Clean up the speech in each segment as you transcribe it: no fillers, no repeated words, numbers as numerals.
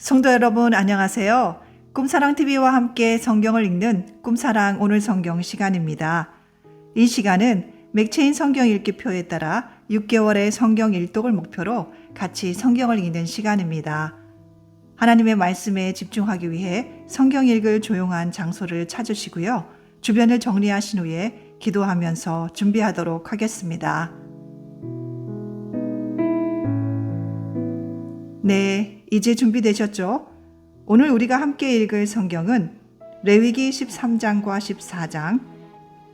성도 여러분 안녕하세요. 꿈사랑TV와 함께 성경을 읽는 꿈사랑 오늘 성경 시간입니다. 이 시간은 맥체인 성경 읽기표에 따라 6개월의 성경 일독을 목표로 같이 성경을 읽는 시간입니다. 하나님의 말씀에 집중하기 위해 성경 읽을 조용한 장소를 찾으시고요. 주변을 정리하신 후에 기도하면서 준비하도록 하겠습니다. 네, 이제 준비되셨죠? 오늘 우리가 함께 읽을 성경은 레위기 13장과 14장,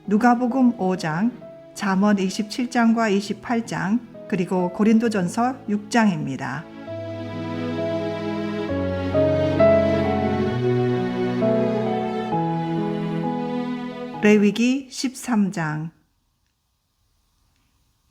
누가복음 5장, 잠언 27장과 28장, 그리고 고린도전서 6장입니다. 레위기 13장.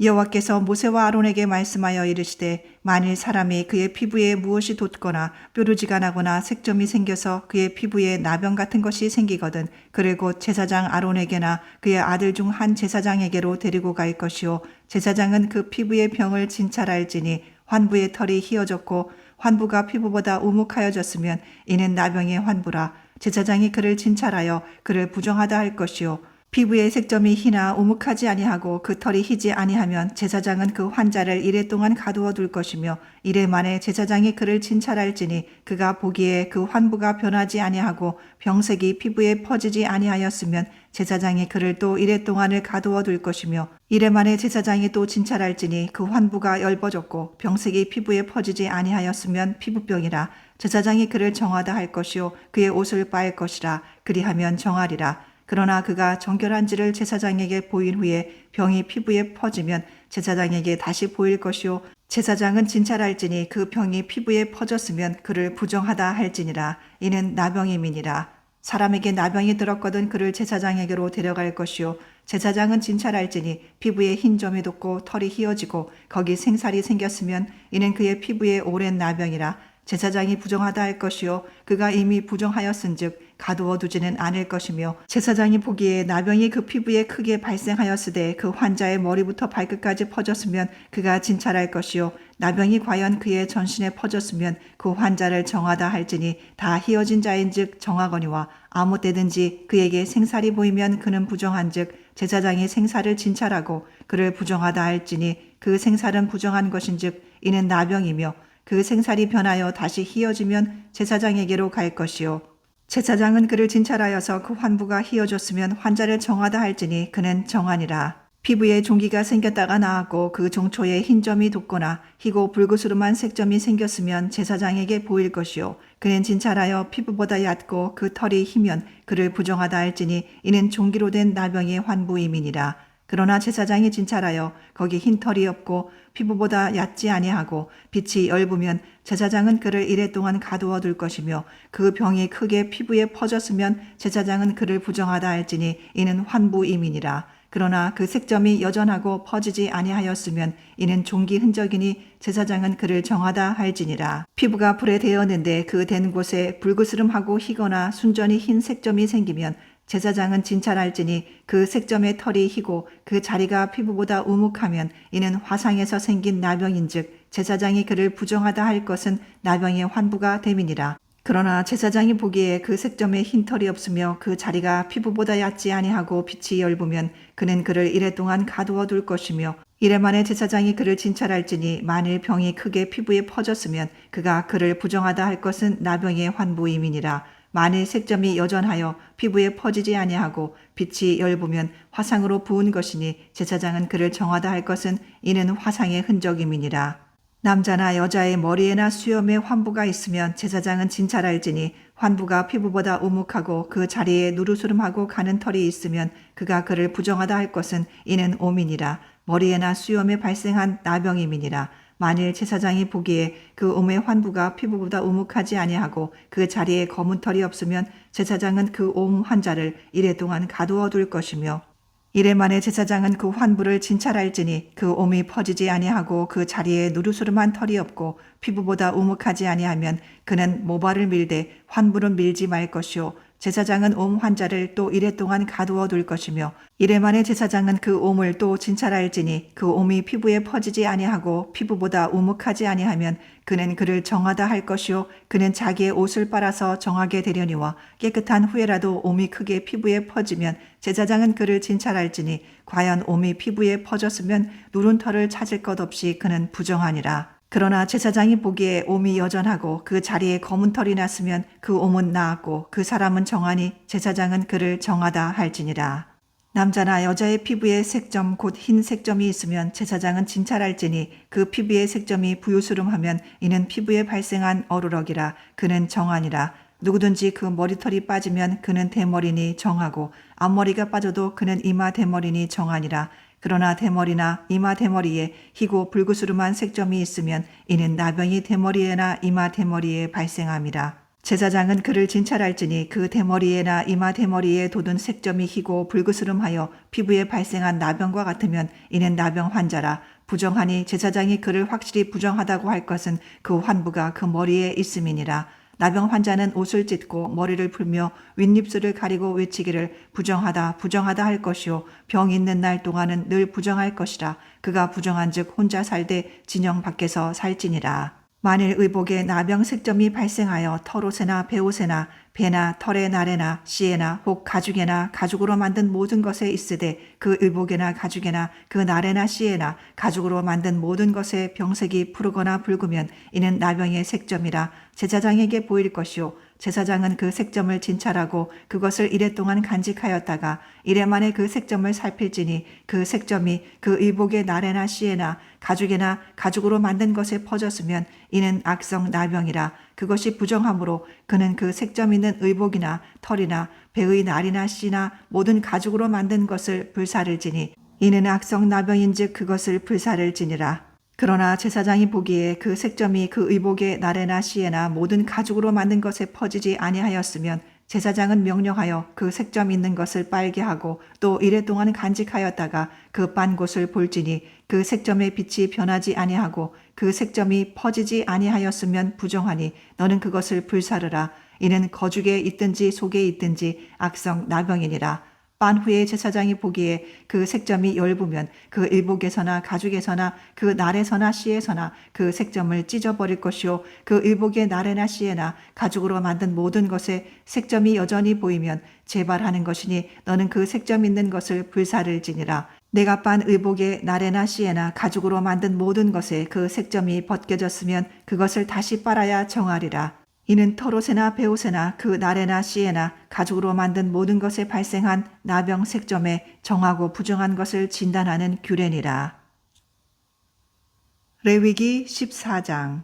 여호와께서 모세와 아론에게 말씀하여 이르시되 만일 사람이 그의 피부에 무엇이 돋거나 뾰루지가 나거나 색점이 생겨서 그의 피부에 나병 같은 것이 생기거든 그를 곧 제사장 아론에게나 그의 아들 중 한 제사장에게로 데리고 갈 것이요 제사장은 그 피부의 병을 진찰할지니 환부의 털이 휘어졌고 환부가 피부보다 우묵하여졌으면 이는 나병의 환부라. 제사장이 그를 진찰하여 그를 부정하다 할 것이요 피부의 색점이 희나 우묵하지 아니하고 그 털이 희지 아니하면 제사장은 그 환자를 이래 동안 가두어 둘 것이며 이래 만에 제사장이 그를 진찰할지니 그가 보기에 그 환부가 변하지 아니하고 병색이 피부에 퍼지지 아니하였으면 제사장이 그를 또 이래 동안을 가두어 둘 것이며 이래 만에 제사장이 또 진찰할지니 그 환부가 엷어졌고 병색이 피부에 퍼지지 아니하였으면 피부병이라. 제사장이 그를 정하다 할 것이요 그의 옷을 빨 것이라. 그리하면 정하리라. 그러나 그가 정결한지를 제사장에게 보인 후에 병이 피부에 퍼지면 제사장에게 다시 보일 것이요 제사장은 진찰할지니 그 병이 피부에 퍼졌으면 그를 부정하다 할지니라. 이는 나병임이니라. 사람에게 나병이 들었거든 그를 제사장에게로 데려갈 것이요 제사장은 진찰할지니 피부에 흰 점이 돋고 털이 휘어지고 거기 생살이 생겼으면 이는 그의 피부에 오랜 나병이라. 제사장이 부정하다 할 것이요 그가 이미 부정하였은즉 가두어 두지는 않을 것이며 제사장이 보기에 나병이 그 피부에 크게 발생하였으되 그 환자의 머리부터 발끝까지 퍼졌으면 그가 진찰할 것이요 나병이 과연 그의 전신에 퍼졌으면 그 환자를 정하다 할지니 다 휘어진 자인즉 정하거니와 아무 때든지 그에게 생살이 보이면 그는 부정한즉 제사장이 생살을 진찰하고 그를 부정하다 할지니 그 생살은 부정한 것인즉 이는 나병이며 그 생살이 변하여 다시 휘어지면 제사장에게로 갈 것이요 제사장은 그를 진찰하여서 그 환부가 휘어졌으면 환자를 정하다 할지니 그는 정하니라. 피부에 종기가 생겼다가 나았고 그 종초에 흰 점이 돋거나 희고 붉으스름한 색점이 생겼으면 제사장에게 보일 것이요 그는 진찰하여 피부보다 얕고 그 털이 희면 그를 부정하다 할지니 이는 종기로 된 나병의 환부임이니라. 그러나 제사장이 진찰하여 거기 흰 털이 없고 피부보다 얕지 아니하고 빛이 엷으면 제사장은 그를 이래 동안 가두어 둘 것이며 그 병이 크게 피부에 퍼졌으면 제사장은 그를 부정하다 할지니 이는 환부임이니라. 그러나 그 색점이 여전하고 퍼지지 아니하였으면 이는 종기 흔적이니 제사장은 그를 정하다 할지니라. 피부가 불에 데었는데 그 댄 곳에 붉으스름하고 희거나 순전히 흰 색점이 생기면 제사장은 진찰할지니 그 색점의 털이 희고 그 자리가 피부보다 우묵하면 이는 화상에서 생긴 나병인즉 제사장이 그를 부정하다 할 것은 나병의 환부가 됨이니라. 그러나 제사장이 보기에 그 색점에 흰 털이 없으며 그 자리가 피부보다 얕지 아니하고 빛이 엷으면 그는 그를 이래 동안 가두어 둘 것이며 이래 만에 제사장이 그를 진찰할지니 만일 병이 크게 피부에 퍼졌으면 그가 그를 부정하다 할 것은 나병의 환부임이니라. 만일 색점이 여전하여 피부에 퍼지지 아니하고 빛이 엷으면 화상으로 부은 것이니 제사장은 그를 정하다 할 것은 이는 화상의 흔적임이니라. 남자나 여자의 머리에나 수염에 환부가 있으면 제사장은 진찰할지니 환부가 피부보다 우묵하고 그 자리에 누르스름하고 가는 털이 있으면 그가 그를 부정하다 할 것은 이는 오민이라. 머리에나 수염에 발생한 나병임이니라. 만일 제사장이 보기에 그 옴의 환부가 피부보다 우묵하지 아니하고 그 자리에 검은 털이 없으면 제사장은 그 옴 환자를 이래 동안 가두어 둘 것이며 이래 만에 제사장은 그 환부를 진찰할지니 그 옴이 퍼지지 아니하고 그 자리에 누르스름한 털이 없고 피부보다 우묵하지 아니하면 그는 모발을 밀되 환부는 밀지 말 것이요 제사장은 옴 환자를 또 이래 동안 가두어 둘 것이며 이래 만에 제사장은 그 옴을 또 진찰할지니 그 옴이 피부에 퍼지지 아니하고 피부보다 우묵하지 아니하면 그는 그를 정하다 할 것이요 그는 자기의 옷을 빨아서 정하게 되려니와 깨끗한 후에라도 옴이 크게 피부에 퍼지면 제사장은 그를 진찰할지니 과연 옴이 피부에 퍼졌으면 누른 털을 찾을 것 없이 그는 부정하니라. 그러나 제사장이 보기에 옴이 여전하고 그 자리에 검은 털이 났으면 그 옴은 나았고 그 사람은 정하니 제사장은 그를 정하다 할지니라. 남자나 여자의 피부에 색점 곧 흰 색점이 있으면 제사장은 진찰할지니 그 피부의 색점이 부유스름하면 이는 피부에 발생한 어루럭이라 그는 정하니라. 누구든지 그 머리털이 빠지면 그는 대머리니 정하고 앞머리가 빠져도 그는 이마 대머리니 정하니라. 그러나 대머리나 이마 대머리에 희고 불구스름한 색점이 있으면 이는 나병이 대머리에나 이마 대머리에 발생함이라. 제사장은 그를 진찰할지니 그 대머리에나 이마 대머리에 돋은 색점이 희고 불구스름하여 피부에 발생한 나병과 같으면 이는 나병 환자라. 부정하니 제사장이 그를 확실히 부정하다고 할 것은 그 환부가 그 머리에 있음이니라. 나병 환자는 옷을 찢고 머리를 풀며 윗입술을 가리고 외치기를 부정하다 부정하다 할 것이요 병 있는 날 동안은 늘 부정할 것이라. 그가 부정한즉 혼자 살되 진영 밖에서 살지니라. 만일 의복에 나병 색점이 발생하여 털옷에나 베옷에나 배나 털의 날에나 씨에나 혹 가죽에나 가죽으로 만든 모든 것에 있으되 그 의복에나 가죽에나 그 날에나 씨에나 가죽으로 만든 모든 것에 병색이 푸르거나 붉으면 이는 나병의 색점이라. 제사장에게 보일 것이요 제사장은 그 색점을 진찰하고 그것을 이래 동안 간직하였다가 이래 만에 그 색점을 살필지니 그 색점이 그 의복의 날에나 씨에나 가죽에나 가죽으로 만든 것에 퍼졌으면 이는 악성 나병이라. 그것이 부정하므로 그는 그 색점 있는 의복이나 털이나 배의 날이나 씨나 모든 가죽으로 만든 것을 불사를지니 이는 악성 나병인즉 그것을 불사를지니라. 그러나 제사장이 보기에 그 색점이 그 의복의 날에나 씨에나 모든 가죽으로 만든 것에 퍼지지 아니하였으면 제사장은 명령하여 그 색점 있는 것을 빨게 하고 또 이래 동안 간직하였다가 그 빤 곳을 볼지니 그 색점의 빛이 변하지 아니하고 그 색점이 퍼지지 아니하였으면 부정하니 너는 그것을 불사르라. 이는 거죽에 있든지 속에 있든지 악성 나병이니라. 빤 후에 제사장이 보기에 그 색점이 엷으면 그 의복에서나 가죽에서나 그 날에서나 씨에서나 그 색점을 찢어버릴 것이요 그 의복의 날에나 씨에나 가죽으로 만든 모든 것에 색점이 여전히 보이면 재발하는 것이니 너는 그 색점 있는 것을 불사를지니라. 내가 빤 의복의 날에나 씨에나 가죽으로 만든 모든 것에 그 색점이 벗겨졌으면 그것을 다시 빨아야 정하리라. 이는 털옷에나 베옷에나 그 날에나 씨에나 가죽으로 만든 모든 것에 발생한 나병 색점에 정하고 부정한 것을 진단하는 규례니라. 레위기 14장.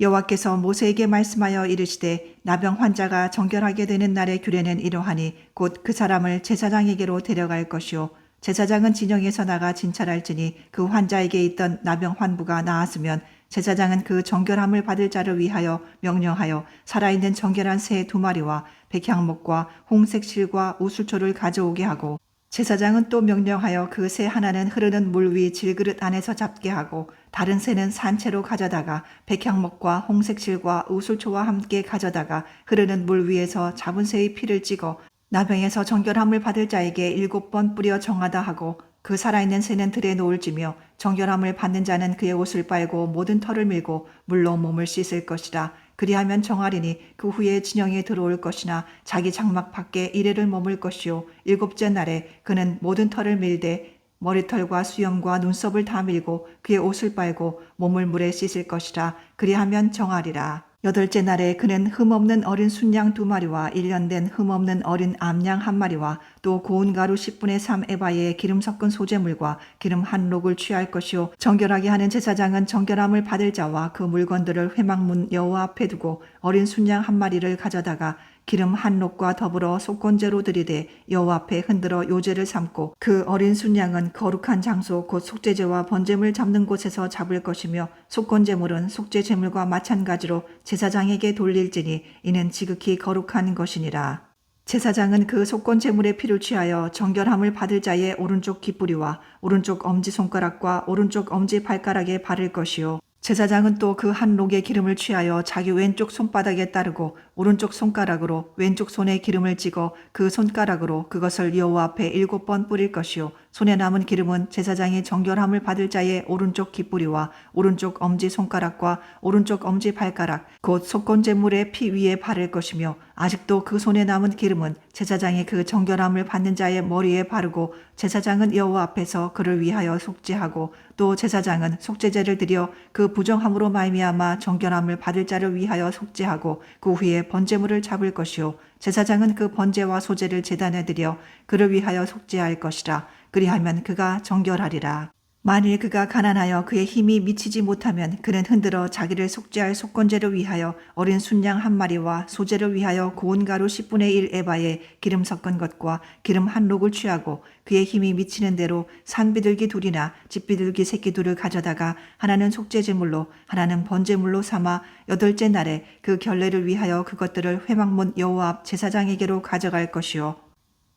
여호와께서 모세에게 말씀하여 이르시되 나병 환자가 정결하게 되는 날의 규례는 이러하니 곧 그 사람을 제사장에게로 데려갈 것이요 제사장은 진영에서 나가 진찰할지니 그 환자에게 있던 나병 환부가 나았으면 제사장은 그 정결함을 받을 자를 위하여 명령하여 살아있는 정결한 새 2마리와 백향목과 홍색 실과 우술초를 가져오게 하고 제사장은 또 명령하여 그 새 하나는 흐르는 물 위 질그릇 안에서 잡게 하고 다른 새는 산채로 가져다가 백향목과 홍색 실과 우술초와 함께 가져다가 흐르는 물 위에서 잡은 새의 피를 찍어 나병에서 정결함을 받을 자에게 7번 뿌려 정하다 하고 그 살아있는 새는 들에 놓을지며 정결함을 받는 자는 그의 옷을 빨고 모든 털을 밀고 물로 몸을 씻을 것이라. 그리하면 정하리니 그 후에 진영에 들어올 것이나 자기 장막 밖에 이래를 머물 것이요 7째 날에 그는 모든 털을 밀되 머리털과 수염과 눈썹을 다 밀고 그의 옷을 빨고 몸을 물에 씻을 것이라. 그리하면 정하리라. 8째 날에 그는 흠없는 어린 순양 2마리와 1년 된 흠없는 어린 암양 1마리와 또 고운 가루 10분의 3 에바에 기름 섞은 소재물과 기름 한 록을 취할 것이요 정결하게 하는 제사장은 정결함을 받을 자와 그 물건들을 회막문 여호와 앞에 두고 어린 순양 1마리를 가져다가 기름 한 록과 더불어 속건제로 드리되 여호와 앞에 흔들어 요제를 삼고 그 어린 순양은 거룩한 장소 곧 속죄제와 번제물 잡는 곳에서 잡을 것이며 속건제물은 속죄제물과 마찬가지로 제사장에게 돌릴지니 이는 지극히 거룩한 것이니라. 제사장은 그 속건제물의 피를 취하여 정결함을 받을 자의 오른쪽 깃뿌리와 오른쪽 엄지손가락과 오른쪽 엄지발가락에 바를 것이요 제사장은 또 그 한 록의 기름을 취하여 자기 왼쪽 손바닥에 따르고 오른쪽 손가락으로 왼쪽 손에 기름을 찍어 그 손가락으로 그것을 여호와 앞에 7번 뿌릴 것이요 손에 남은 기름은 제사장이 정결함을 받을 자의 오른쪽 깃뿌리와 오른쪽 엄지 손가락과 오른쪽 엄지 발가락 곧 속건제물의 피 위에 바를 것이며 아직도 그 손에 남은 기름은 제사장이 그 정결함을 받는 자의 머리에 바르고 제사장은 여호와 앞에서 그를 위하여 속죄하고 또 제사장은 속죄제를 드려 그 부정함으로 말미암아 정결함을 받을 자를 위하여 속죄하고 그 후에 번제물을 잡을 것이요 제사장은 그 번제와 소제를 제단에 드려 그를 위하여 속죄할 것이라. 그리하면 그가 정결하리라. 만일 그가 가난하여 그의 힘이 미치지 못하면 그는 흔들어 자기를 속죄할 속건제를 위하여 어린 순양 한 마리와 소제를 위하여 고운 가루 10분의 1 에바에 기름 섞은 것과 기름 한 록을 취하고 그의 힘이 미치는 대로 산비둘기 둘이나 집비둘기 새끼 둘을 가져다가 하나는 속죄제물로 하나는 번제물로 삼아 8째 날에 그 결례를 위하여 그것들을 회막문 여호와 앞 제사장에게로 가져갈 것이요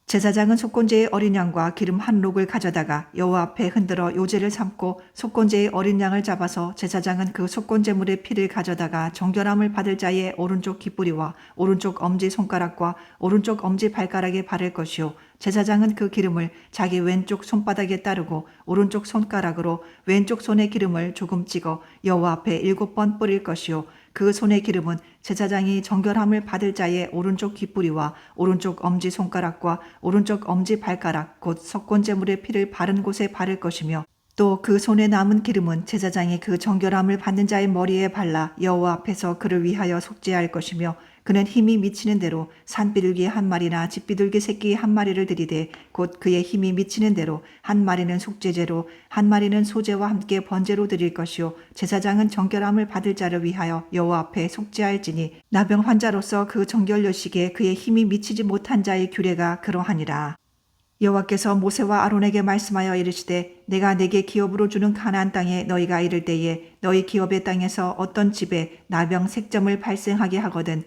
제사장은 속건제의 어린 양과 기름 한 록을 가져다가 여호와 앞에 흔들어 요제를 삼고 속건제의 어린 양을 잡아서 제사장은 그 속건제물의 피를 가져다가 정결함을 받을 자의 오른쪽 깃뿌리와 오른쪽 엄지 손가락과 오른쪽 엄지 발가락에 바를 것이요 제사장은 그 기름을 자기 왼쪽 손바닥에 따르고 오른쪽 손가락으로 왼쪽 손에 기름을 조금 찍어 여호와 앞에 7번 뿌릴 것이요 그 손의 기름은 제사장이 정결함을 받을 자의 오른쪽 깃뿌리와 오른쪽 엄지 손가락과 오른쪽 엄지 발가락 곧 속건제물의 피를 바른 곳에 바를 것이며 또 그 손에 남은 기름은 제사장이 그 정결함을 받는 자의 머리에 발라 여호와 앞에서 그를 위하여 속죄할 것이며 그는 힘이 미치는 대로 산비둘기 한 마리나 집비둘기 새끼 한 마리를 들이되 곧 그의 힘이 미치는 대로 한 마리는 속죄제로 한 마리는 소제와 함께 번제로 드릴 것이요 제사장은 정결함을 받을 자를 위하여 여호와 앞에 속죄할지니 나병 환자로서 그 정결여식에 그의 힘이 미치지 못한 자의 규례가 그러하니라. 여호와께서 모세와 아론에게 말씀하여 이르시되 내가 내게 기업으로 주는 가나안 땅에 너희가 이를 때에 너희 기업의 땅에서 어떤 집에 나병 색점을 발생하게 하거든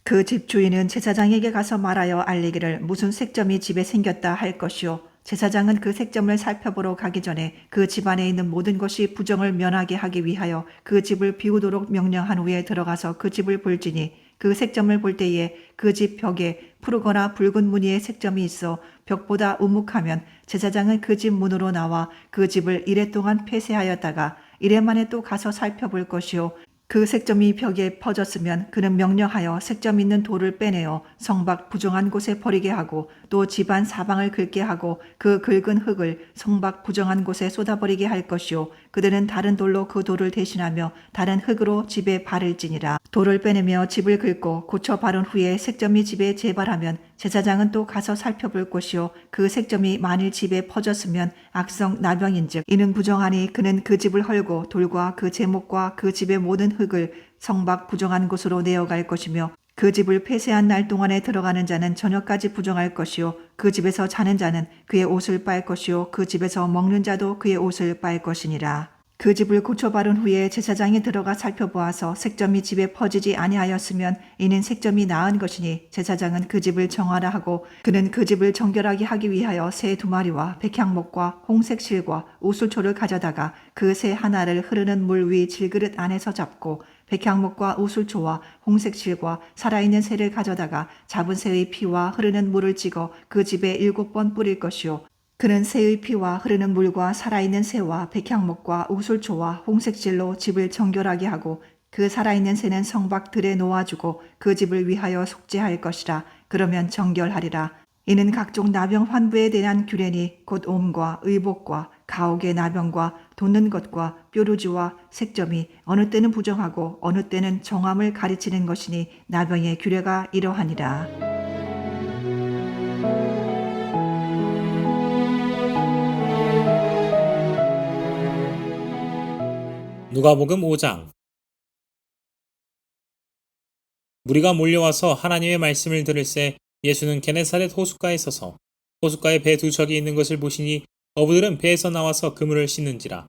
그 집 주인은 제사장에게 가서 말하여 알리기를 무슨 색점이 집에 생겼다 할 것이요 제사장은 그 색점을 살펴보러 가기 전에 그 집 안에 있는 모든 것이 부정을 면하게 하기 위하여 그 집을 비우도록 명령한 후에 들어가서 그 집을 볼지니 그 색점을 볼 때에 그 집 벽에 푸르거나 붉은 무늬의 색점이 있어 벽보다 우묵하면 제사장은 그 집 문으로 나와 그 집을 이래 동안 폐쇄하였다가 이래 만에 또 가서 살펴볼 것이요 그 색점이 벽에 퍼졌으면 그는 명령하여 색점 있는 돌을 빼내어 성밖 부정한 곳에 버리게 하고 또 집안 사방을 긁게 하고 그 긁은 흙을 성밖 부정한 곳에 쏟아버리게 할 것이요 그들은 다른 돌로 그 돌을 대신하며 다른 흙으로 집에 바를지니라. 돌을 빼내며 집을 긁고 고쳐 바른 후에 색점이 집에 재발하면 제사장은 또 가서 살펴볼 것이요 그 색점이 만일 집에 퍼졌으면 악성 나병인즉 이는 부정하니 그는 그 집을 헐고 돌과 그 제목과 그 집의 모든 흙을 성밖 부정한 곳으로 내어갈 것이며 그 집을 폐쇄한 날 동안에 들어가는 자는 저녁까지 부정할 것이요 그 집에서 자는 자는 그의 옷을 빨 것이요 그 집에서 먹는 자도 그의 옷을 빨 것이니라. 그 집을 고쳐 바른 후에 제사장이 들어가 살펴보아서 색점이 집에 퍼지지 아니하였으면 이는 색점이 나은 것이니 제사장은 그 집을 정하라 하고 그는 그 집을 정결하게 하기 위하여 새 2마리와 백향목과 홍색 실과 우슬초를 가져다가 그 새 하나를 흐르는 물 위 질그릇 안에서 잡고 백향목과 우슬초와 홍색 실과 살아있는 새를 가져다가 잡은 새의 피와 흐르는 물을 찍어 그 집에 7번 뿌릴 것이요 그는 새의 피와 흐르는 물과 살아있는 새와 백향목과 우슬초와 홍색실로 집을 정결하게 하고 그 살아있는 새는 성밖 들에 놓아주고 그 집을 위하여 속죄할 것이라. 그러면 정결하리라. 이는 각종 나병 환부에 대한 규례니 곧 옴과 의복과 가옥의 나병과 돋는 것과 뾰루지와 색점이 어느 때는 부정하고 어느 때는 정함을 가르치는 것이니 나병의 규례가 이러하니라. 누가복음 5장. 무리가 몰려와서 하나님의 말씀을 들을새 예수는 게네사렛 호숫가에 서서 호숫가에 배 2척이 있는 것을 보시니 어부들은 배에서 나와서 그물을 씻는지라.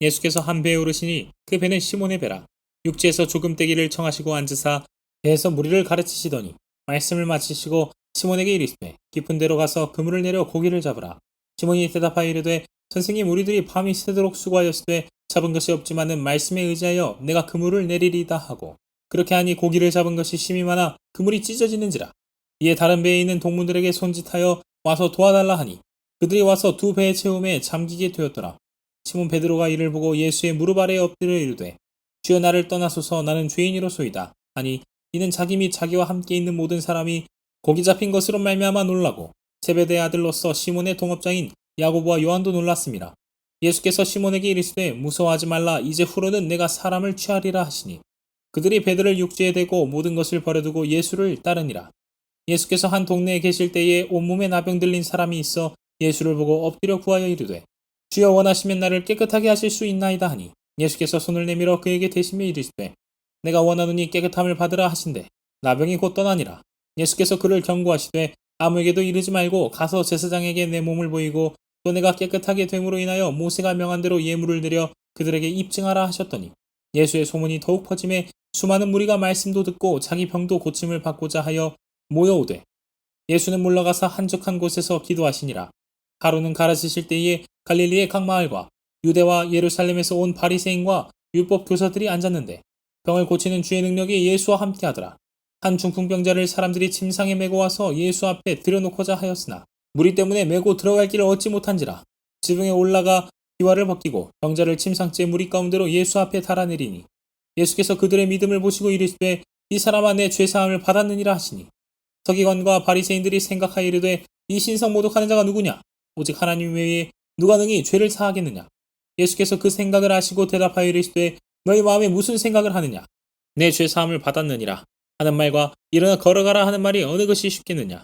예수께서 한 배에 오르시니 그 배는 시몬의 배라. 육지에서 조금떼기를 청하시고 앉으사 배에서 무리를 가르치시더니 말씀을 마치시고 시몬에게 이르시되 깊은 데로 가서 그물을 내려 고기를 잡으라. 시몬이 대답하여 이르되 선생님 우리들이 밤이 새도록 수고하였으되 잡은 것이 없지만은 말씀에 의지하여 내가 그물을 내리리다 하고 그렇게 하니 고기를 잡은 것이 심히 많아 그물이 찢어지는지라. 이에 다른 배에 있는 동무들에게 손짓하여 와서 도와달라 하니 그들이 와서 두 배의 채움에 잠기게 되었더라. 시몬 베드로가 이를 보고 예수의 무릎 아래에 엎드려 이르되 주여 나를 떠나소서 나는 죄인이로소이다 하니 이는 자기 및 자기와 함께 있는 모든 사람이 고기 잡힌 것으로 말미암아 놀라고 제베데의 아들로서 시몬의 동업자인 야고보와 요한도 놀랐습니다. 예수께서 시몬에게 이르시되 무서워하지 말라 이제 후로는 내가 사람을 취하리라 하시니 그들이 배들을 육지에 대고 모든 것을 버려두고 예수를 따르니라. 예수께서 한 동네에 계실 때에 온몸에 나병 들린 사람이 있어 예수를 보고 엎드려 구하여 이르되 주여 원하시면 나를 깨끗하게 하실 수 있나이다 하니 예수께서 손을 내밀어 그에게 대시며 이르시되 내가 원하노니 깨끗함을 받으라 하신대 나병이 곧 떠나니라. 예수께서 그를 경고하시되 아무에게도 이르지 말고 가서 제사장에게 내 몸을 보이고 또 내가 깨끗하게 됨으로 인하여 모세가 명한 대로 예물을 드려 그들에게 입증하라 하셨더니 예수의 소문이 더욱 퍼짐에 수많은 무리가 말씀도 듣고 자기 병도 고침을 받고자 하여 모여오되 예수는 물러가서 한적한 곳에서 기도하시니라. 하루는 가르치실 때에 갈릴리의 각 마을과 유대와 예루살렘에서 온 바리새인과 율법 교사들이 앉았는데 병을 고치는 주의 능력이 예수와 함께 하더라. 한 중풍병자를 사람들이 침상에 메고 와서 예수 앞에 들여놓고자 하였으나 무리 때문에 메고 들어갈 길을 얻지 못한지라. 지붕에 올라가 비화를 벗기고 병자를 침상째 무리 가운데로 예수 앞에 달아내리니 예수께서 그들의 믿음을 보시고 이르시되 이 사람아 내 죄사함을 받았느니라 하시니 서기관과 바리새인들이 생각하여 이르되 이 신성 모독하는 자가 누구냐 오직 하나님 외에 누가 능히 죄를 사하겠느냐. 예수께서 그 생각을 아시고 대답하여 이르시되 너희 마음에 무슨 생각을 하느냐 내 죄사함을 받았느니라 하는 말과 일어나 걸어가라 하는 말이 어느 것이 쉽겠느냐.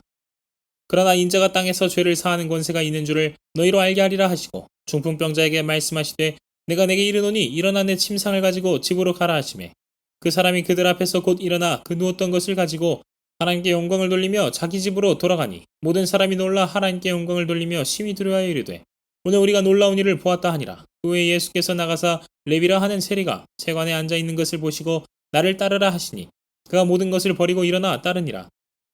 그러나 인자가 땅에서 죄를 사하는 권세가 있는 줄을 너희로 알게 하리라 하시고 중풍병자에게 말씀하시되 내가 내게 이르노니 일어나 내 침상을 가지고 집으로 가라 하시매 그 사람이 그들 앞에서 곧 일어나 그 누웠던 것을 가지고 하나님께 영광을 돌리며 자기 집으로 돌아가니 모든 사람이 놀라 하나님께 영광을 돌리며 심히 두려워하여 이르되 오늘 우리가 놀라운 일을 보았다 하니라. 그 후에 예수께서 나가사 레위라 하는 세리가 세관에 앉아 있는 것을 보시고 나를 따르라 하시니 그가 모든 것을 버리고 일어나 따르니라.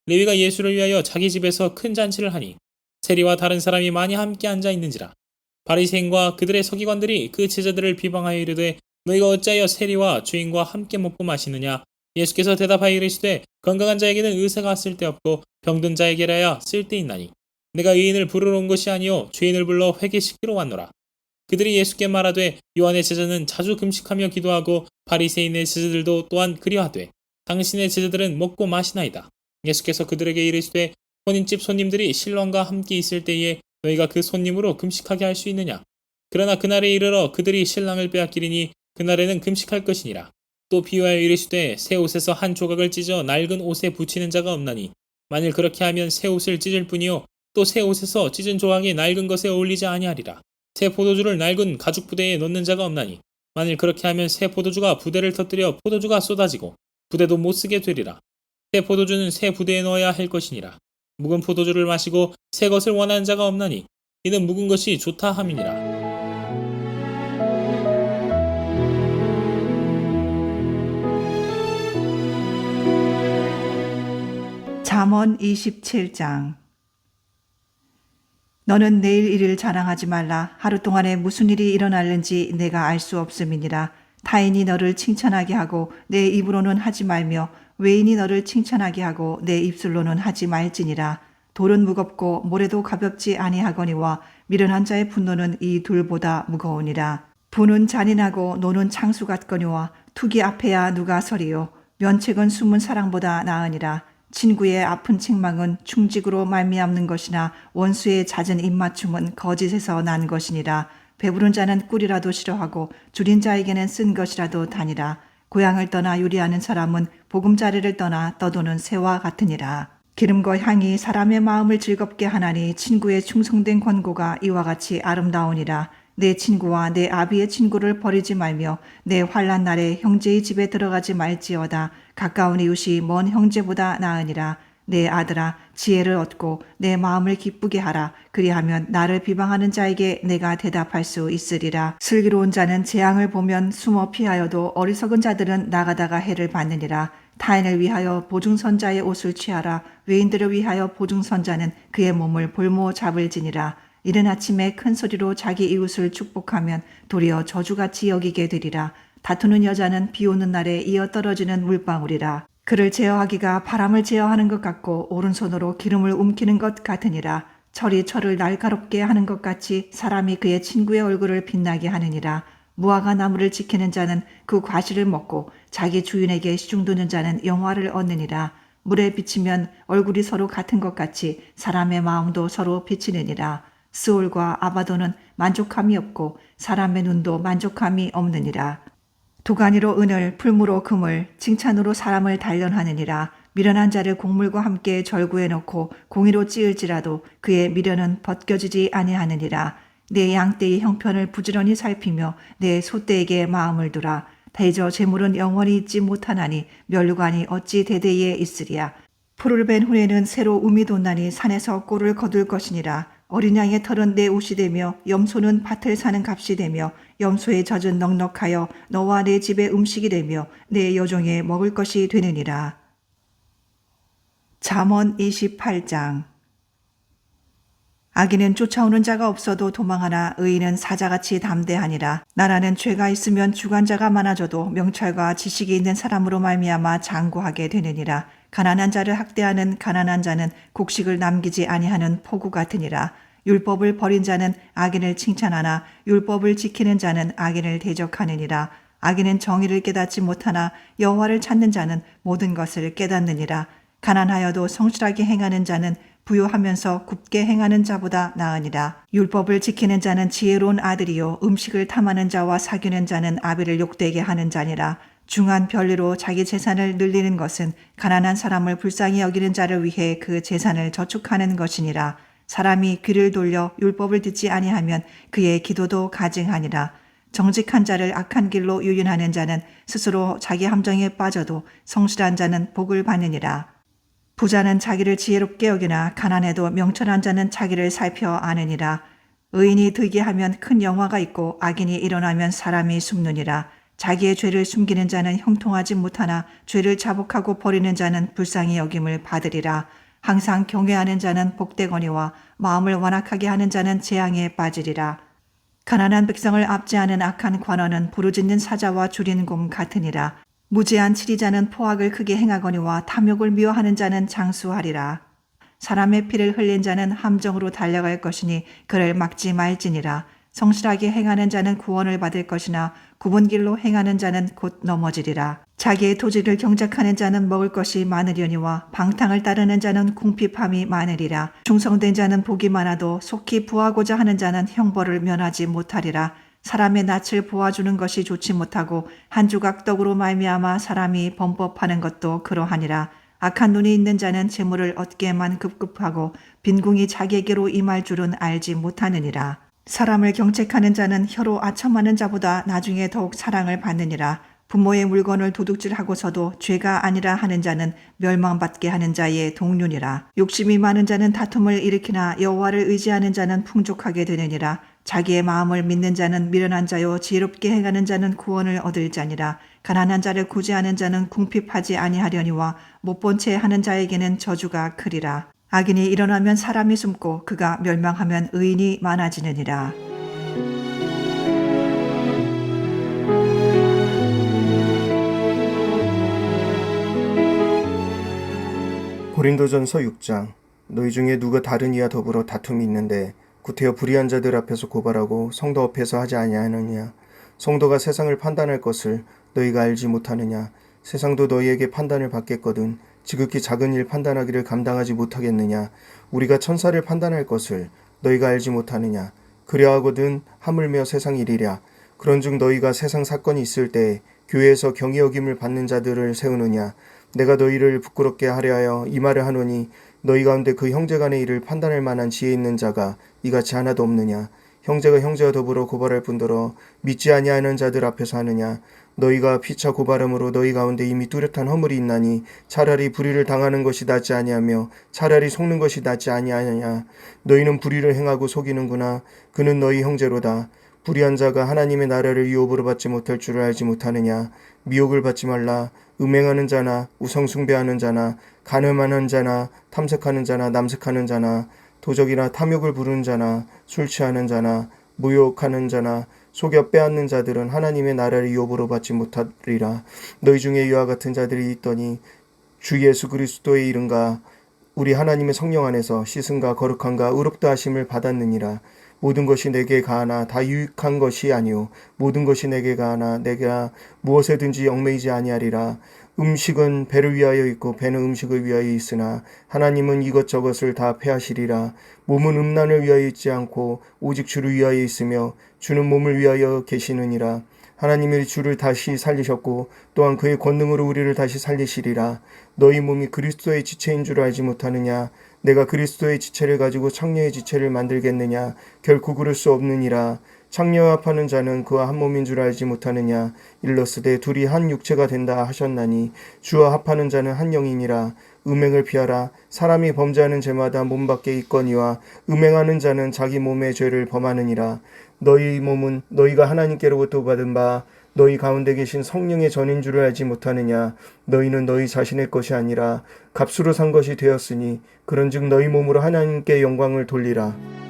레위가 예수를 위하여 자기 집에서 큰 잔치를 하니 세리와 다른 사람이 많이 함께 앉아 있는지라. 바리새인과 그들의 서기관들이 그 제자들을 비방하여 이르되 너희가 어찌하여 세리와 주인과 함께 먹고 마시느냐. 예수께서 대답하여 이르시되 건강한 자에게는 의사가 쓸데없고 병든 자에게라야 쓸데있나니 내가 의인을 부르러 온 것이 아니요 죄인을 불러 회개시키러 왔노라. 그들이 예수께 말하되 요한의 제자는 자주 금식하며 기도하고 바리새인의 제자들도 또한 그리하되 당신의 제자들은 먹고 마시나이다. 예수께서 그들에게 이르시되 혼인집 손님들이 신랑과 함께 있을 때에 너희가 그 손님으로 금식하게 할 수 있느냐. 그러나 그날에 이르러 그들이 신랑을 빼앗기리니 그날에는 금식할 것이니라. 또 비유하여 이르시되 새 옷에서 한 조각을 찢어 낡은 옷에 붙이는 자가 없나니 만일 그렇게 하면 새 옷을 찢을 뿐이요 또 새 옷에서 찢은 조각이 낡은 것에 어울리지 아니하리라. 새 포도주를 낡은 가죽 부대에 넣는 자가 없나니 만일 그렇게 하면 새 포도주가 부대를 터뜨려 포도주가 쏟아지고 부대도 못 쓰게 되리라. 새 포도주는 새 부대에 넣어야 할 것이니라. 묵은 포도주를 마시고 새 것을 원하는 자가 없나니 이는 묵은 것이 좋다 함이니라. 잠언 27장. 너는 내일 일을 자랑하지 말라. 하루 동안에 무슨 일이 일어날는지 내가 알 수 없음이니라. 타인이 너를 칭찬하게 하고 내 입으로는 하지 말며 외인이 너를 칭찬하게 하고 내 입술로는 하지 말지니라. 돌은 무겁고 모래도 가볍지 아니하거니와 미련한 자의 분노는 이 둘보다 무거우니라. 분은 잔인하고 노는 창수 같거니와 투기 앞에야 누가 서리요. 면책은 숨은 사랑보다 나으니라. 친구의 아픈 책망은 충직으로 말미암는 것이나 원수의 잦은 입맞춤은 거짓에서 난 것이니라. 배부른 자는 꿀이라도 싫어하고 줄인 자에게는 쓴 것이라도 다니라. 고향을 떠나 유리하는 사람은 보금자리를 떠나 떠도는 새와 같으니라. 기름과 향이 사람의 마음을 즐겁게 하나니 친구의 충성된 권고가 이와 같이 아름다우니라. 내 친구와 내 아비의 친구를 버리지 말며 내 환난 날에 형제의 집에 들어가지 말지어다. 가까운 이웃이 먼 형제보다 나으니라. 내 아들아 지혜를 얻고 내 마음을 기쁘게 하라. 그리하면 나를 비방하는 자에게 내가 대답할 수 있으리라. 슬기로운 자는 재앙을 보면 숨어 피하여도 어리석은 자들은 나가다가 해를 받느니라. 타인을 위하여 보증선자의 옷을 취하라. 외인들을 위하여 보증선자는 그의 몸을 볼모 잡을지니라. 이른 아침에 큰 소리로 자기 이웃을 축복하면 도리어 저주같이 여기게 되리라. 다투는 여자는 비 오는 날에 이어 떨어지는 물방울이라. 그를 제어하기가 바람을 제어하는 것 같고 오른손으로 기름을 움키는 것 같으니라. 철이 철을 날카롭게 하는 것 같이 사람이 그의 친구의 얼굴을 빛나게 하느니라. 무화과 나무를 지키는 자는 그 과실을 먹고 자기 주인에게 시중드는 자는 영화를 얻느니라. 물에 비치면 얼굴이 서로 같은 것 같이 사람의 마음도 서로 비치느니라. 스올과 아바도는 만족함이 없고 사람의 눈도 만족함이 없느니라. 도가니로 은을, 풀무로 금을, 칭찬으로 사람을 단련하느니라. 미련한 자를 곡물과 함께 절구해 놓고 공의로 찌을지라도 그의 미련은 벗겨지지 아니하느니라. 내 양떼의 형편을 부지런히 살피며 내 소떼에게 마음을 두라. 대저 재물은 영원히 있지 못하나니 면류관이 어찌 대대에 있으리야. 풀을 벤 후에는 새로 움이 돋나니 산에서 꼴을 거둘 것이니라. 어린 양의 털은 내 옷이 되며 염소는 밭을 사는 값이 되며 염소의 젖은 넉넉하여 너와 내 집의 음식이 되며 내 여종의 먹을 것이 되느니라. 잠언 28장. 악인은 쫓아오는 자가 없어도 도망하나 의인은 사자같이 담대하니라. 나라는 죄가 있으면 주관자가 많아져도 명철과 지식이 있는 사람으로 말미암아 장구하게 되느니라. 가난한 자를 학대하는 가난한 자는 곡식을 남기지 아니하는 포구 같으니라. 율법을 버린 자는 악인을 칭찬하나 율법을 지키는 자는 악인을 대적하느니라. 악인은 정의를 깨닫지 못하나 여호와를 찾는 자는 모든 것을 깨닫느니라. 가난하여도 성실하게 행하는 자는 부유하면서 굽게 행하는 자보다 나으니라. 율법을 지키는 자는 지혜로운 아들이요 음식을 탐하는 자와 사귀는 자는 아비를 욕되게 하는 자니라. 중한 별리로 자기 재산을 늘리는 것은 가난한 사람을 불쌍히 여기는 자를 위해 그 재산을 저축하는 것이니라. 사람이 귀를 돌려 율법을 듣지 아니하면 그의 기도도 가증하니라. 정직한 자를 악한 길로 유인하는 자는 스스로 자기 함정에 빠져도 성실한 자는 복을 받느니라. 부자는 자기를 지혜롭게 여기나 가난해도 명철한 자는 자기를 살펴 아느니라. 의인이 들게 하면 큰 영화가 있고 악인이 일어나면 사람이 숨느니라. 자기의 죄를 숨기는 자는 형통하지 못하나 죄를 자복하고 버리는 자는 불쌍히 여김을 받으리라. 항상 경외하는 자는 복되거니와 마음을 완악하게 하는 자는 재앙에 빠지리라. 가난한 백성을 압제하는 악한 관원은 부르짖는 사자와 줄인 곰 같으니라. 무지한 치리자는 포악을 크게 행하거니와 탐욕을 미워하는 자는 장수하리라. 사람의 피를 흘린 자는 함정으로 달려갈 것이니 그를 막지 말지니라. 성실하게 행하는 자는 구원을 받을 것이나 굽은 길로 행하는 자는 곧 넘어지리라. 자기의 토지를 경작하는 자는 먹을 것이 많으려니와 방탕을 따르는 자는 궁핍함이 많으리라. 충성된 자는 복이 많아도 속히 부하고자 하는 자는 형벌을 면하지 못하리라. 사람의 낯을 보아주는 것이 좋지 못하고 한 조각 떡으로 말미암아 사람이 범법하는 것도 그러하니라. 악한 눈이 있는 자는 재물을 얻기에만 급급하고 빈궁이 자기에게로 임할 줄은 알지 못하느니라. 사람을 경책하는 자는 혀로 아첨하는 자보다 나중에 더욱 사랑을 받느니라. 부모의 물건을 도둑질하고서도 죄가 아니라 하는 자는 멸망받게 하는 자의 동륜이라. 욕심이 많은 자는 다툼을 일으키나 여호와를 의지하는 자는 풍족하게 되느니라. 자기의 마음을 믿는 자는 미련한 자요 지혜롭게 행하는 자는 구원을 얻을 자니라. 가난한 자를 구제하는 자는 궁핍하지 아니하려니와 못본 채 하는 자에게는 저주가 크리라. 악인이 일어나면 사람이 숨고 그가 멸망하면 의인이 많아지느니라. 고린도전서 6장. 너희 중에 누가 다른 이와 더불어 다툼이 있는데 구태여 불의한 자들 앞에서 고발하고 성도 앞에서 하지 아니하느냐. 성도가 세상을 판단할 것을 너희가 알지 못하느냐. 세상도 너희에게 판단을 받겠거든 지극히 작은 일 판단하기를 감당하지 못하겠느냐. 우리가 천사를 판단할 것을 너희가 알지 못하느냐. 그리하거든 하물며 세상 일이랴. 그런즉 너희가 세상 사건이 있을 때 교회에서 경히 여김을 받는 자들을 세우느냐. 내가 너희를 부끄럽게 하려 하여 이 말을 하노니 너희 가운데 그 형제 간의 일을 판단할 만한 지혜 있는 자가 이같이 하나도 없느냐. 형제가 형제와 더불어 고발할 뿐더러 믿지 아니하는 자들 앞에서 하느냐. 너희가 피차 고발함으로 너희 가운데 이미 뚜렷한 허물이 있나니 차라리 불의를 당하는 것이 낫지 아니하며 차라리 속는 것이 낫지 아니하느냐. 너희는 불의를 행하고 속이는구나. 그는 너희 형제로다. 불의한 자가 하나님의 나라를 유업으로 받지 못할 줄을 알지 못하느냐. 미혹을 받지 말라. 음행하는 자나 우상 숭배하는 자나 간음하는 자나 탐색하는 자나 남색하는 자나 도적이나 탐욕을 부르는 자나 술 취하는 자나 모욕하는 자나 속여 빼앗는 자들은 하나님의 나라를 유업으로 받지 못하리라. 너희 중에 이와 같은 자들이 있더니 주 예수 그리스도의 이름과 우리 하나님의 성령 안에서 씻음과 거룩함과 의롭다 하심을 받았느니라. 모든 것이 내게 가하나 다 유익한 것이 아니요 모든 것이 내게 가하나 내가 무엇에든지 얽매이지 아니하리라. 음식은 배를 위하여 있고 배는 음식을 위하여 있으나 하나님은 이것저것을 다 패하시리라. 몸은 음란을 위하여 있지 않고 오직 주를 위하여 있으며 주는 몸을 위하여 계시느니라. 하나님이 주를 다시 살리셨고 또한 그의 권능으로 우리를 다시 살리시리라. 너희 몸이 그리스도의 지체인 줄 알지 못하느냐? 내가 그리스도의 지체를 가지고 창녀의 지체를 만들겠느냐? 결코 그럴 수 없느니라. 창녀와 합하는 자는 그와 한 몸인 줄 알지 못하느냐? 일러스되 둘이 한 육체가 된다 하셨나니 주와 합하는 자는 한 영이니라. 음행을 피하라. 사람이 범죄하는 죄마다 몸 밖에 있거니와 음행하는 자는 자기 몸의 죄를 범하느니라. 너희 몸은 너희가 하나님께로부터 받은 바 너희 가운데 계신 성령의 전인 줄을 알지 못하느냐? 너희는 너희 자신의 것이 아니라 값으로 산 것이 되었으니 그런즉 너희 몸으로 하나님께 영광을 돌리라.